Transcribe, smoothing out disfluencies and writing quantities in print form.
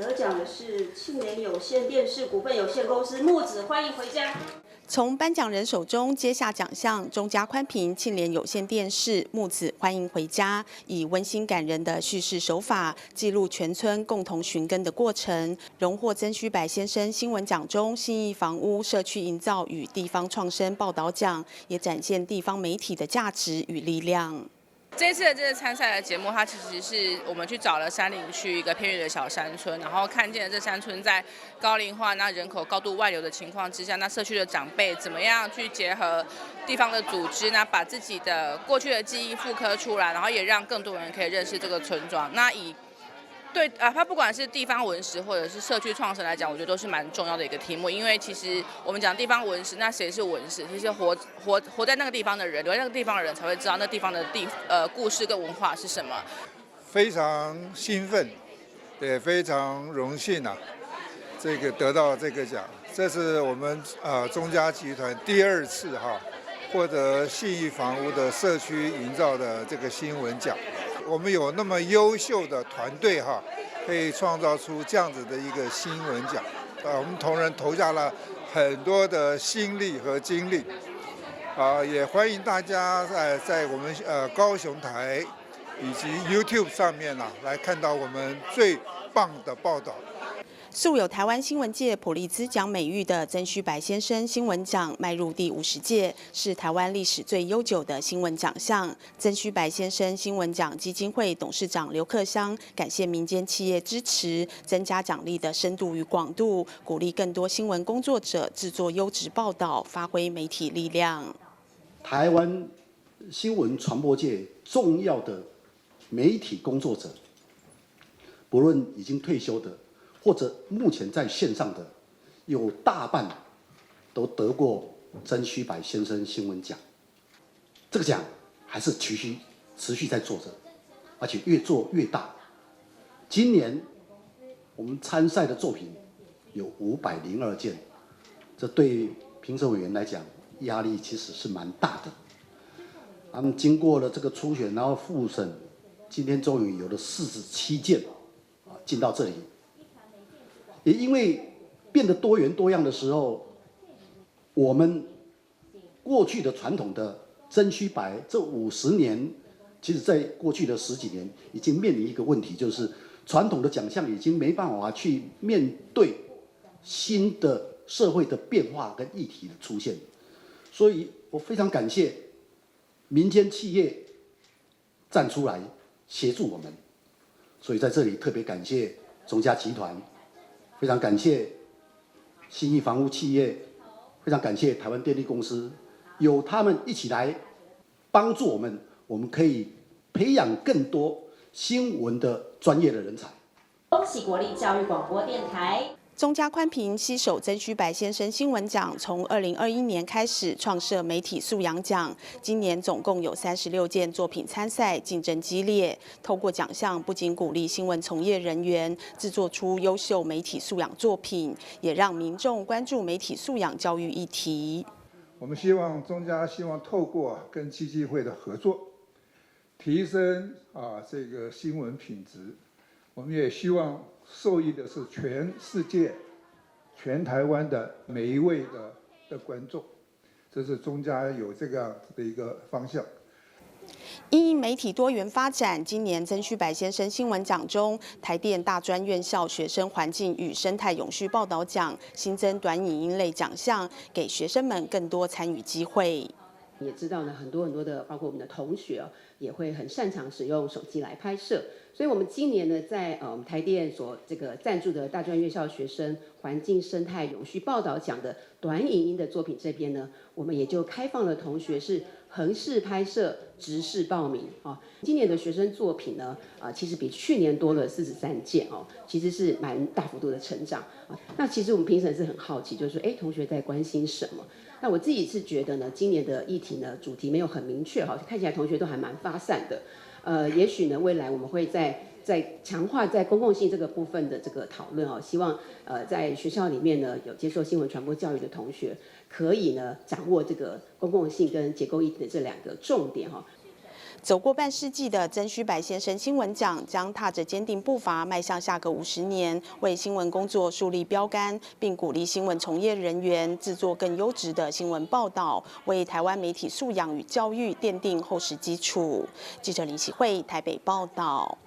得奖的是庆联有线电视股份有限公司木子，欢迎回家。从颁奖人手中接下奖项，中嘉宽频庆联有线电视木子欢迎回家，以温馨感人的叙事手法，记录全村共同寻根的过程，荣获曾虚白先生新闻奖中信义房屋社区营造与地方创生报道奖，也展现地方媒体的价值与力量。这一次的这个参赛的节目，它其实是我们去找了山林区一个偏远的小山村，然后看见了这山村在高龄化、那人口高度外流的情况之下，那社区的长辈怎么样去结合地方的组织，那把自己的过去的记忆复刻出来，然后也让更多人可以认识这个村庄。那它不管是地方文史或者是社区创生来讲，我觉得都是蛮重要的一个题目。因为其实我们讲地方文史，那谁是文史？其实活在那个地方的人，留在那个地方的人才会知道那地方的故事跟文化是什么。非常兴奋，也非常荣幸啊，这个得到这个奖，这是我们中嘉集团第2次获得信义房屋的社区营造的这个新闻奖。我们有那么优秀的团队可以创造出这样子的一个新闻奖。我们同仁投下了很多的心力和精力。也欢迎大家在我们高雄台以及 YouTube 上面来看到我们最棒的报道。素有台湾新闻界普利兹奖美誉的曾虚白先生新闻奖迈入第50届，是台湾历史最悠久的新闻奖项。曾虚白先生新闻奖基金会董事长刘克襄感谢民间企业支持，增加奖励的深度与广度，鼓励更多新闻工作者制作优质报道，发挥媒体力量。台湾新闻传播界重要的媒体工作者，不论已经退休的，或者目前在线上的，有大半都得过曾虚白先生新闻奖。这个奖还是持续在做着，而且越做越大。今年我们参赛的作品有502件，这对评审委员来讲压力其实是蛮大的。他们经过了这个初选，然后复审，今天终于有了47件进到这里。也因为变得多元多样的时候，我们过去的传统的曾虚白这50年，其实在过去的10几年已经面临一个问题，就是传统的奖项已经没办法去面对新的社会的变化跟议题的出现。所以我非常感谢民间企业站出来协助我们，所以在这里特别感谢中嘉集团，非常感谢信义房屋企业，非常感谢台湾电力公司，有他们一起来帮助我们，我们可以培养更多新闻的专业的人才。恭喜国立教育广播电台。中嘉宽频携手曾虚白先生新闻奖，从2021年开始创设媒体素养奖，今年总共有36件作品参赛，竞争激烈。透过奖项，不仅鼓励新闻从业人员制作出优秀媒体素养作品，也让民众关注媒体素养教育议题。我们中嘉希望透过跟基金会的合作，提升这个新闻品质。我们也希望受益的是全世界、全台湾的每一位的观众，这是中嘉有这个样子的一个方向。因应媒体多元发展，今年曾虚白先生新闻奖中，台电大专院校学生环境与生态永续报道奖新增短影音类奖项，给学生们更多参与机会。也知道呢，很多的，包括我们的同学也会很擅长使用手机来拍摄。所以，我们今年呢，在我们台电所这个赞助的大专院校学生环境生态永续报道奖的短影音的作品这边呢，我们也就开放了同学是横式拍摄、直式报名今年的学生作品呢，其实比去年多了43件其实是蛮大幅度的成长那其实我们评审是很好奇，就是说，同学在关心什么？那我自己是觉得呢，今年的议题呢，主题没有很明确看起来同学都还蛮发散的。也许呢，未来我们会在强化在公共性这个部分的这个讨论希望在学校里面呢，有接受新闻传播教育的同学，可以呢掌握这个公共性跟结构议题的这2个重点走过半世纪的曾虚白先生新闻奖将踏着坚定步伐迈向下个50年，为新闻工作树立标杆，并鼓励新闻从业人员制作更优质的新闻报道，为台湾媒体素养与教育奠定厚实基础。记者林启慧台北报道。